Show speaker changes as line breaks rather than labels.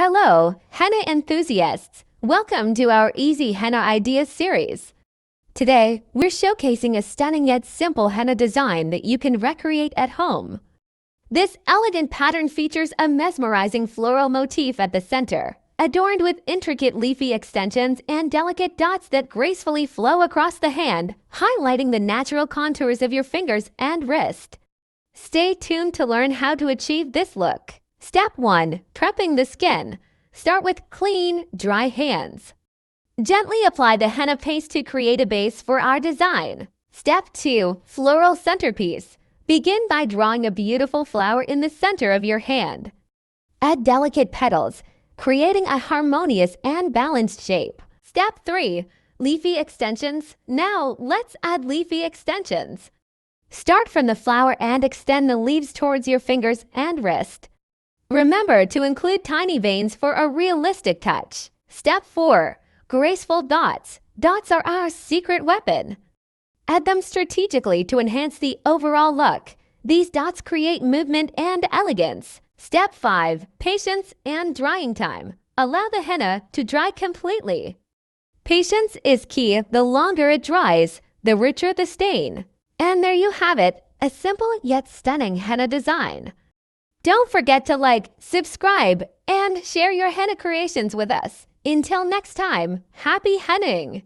Hello, henna enthusiasts! Welcome to our Easy Henna Ideas series. Today, we're showcasing a stunning yet simple henna design that you can recreate at home. This elegant pattern features a mesmerizing floral motif at the center, adorned with intricate leafy extensions and delicate dots that gracefully flow across the hand, highlighting the natural contours of your fingers and wrist. Stay tuned to learn how to achieve this look. Step 1. Prepping the skin. Start with clean, dry hands. Gently apply the henna paste to create a base for our design. Step 2. Floral centerpiece. Begin by drawing a beautiful flower in the center of your hand. Add delicate petals, creating a harmonious and balanced shape. Step 3. Leafy extensions. Now, let's add leafy extensions. Start from the flower and extend the leaves towards your fingers and wrist. Remember to include tiny veins for a realistic touch. Step 4. Graceful dots. Dots are our secret weapon. Add them strategically to enhance the overall look. These dots create movement and elegance. Step 5. Patience and drying time. Allow the henna to dry completely. Patience is key. The longer it dries, the richer the stain. And there you have it, a simple yet stunning henna design. Don't forget to like, subscribe, and share your henna creations with us. Until next time, happy henning!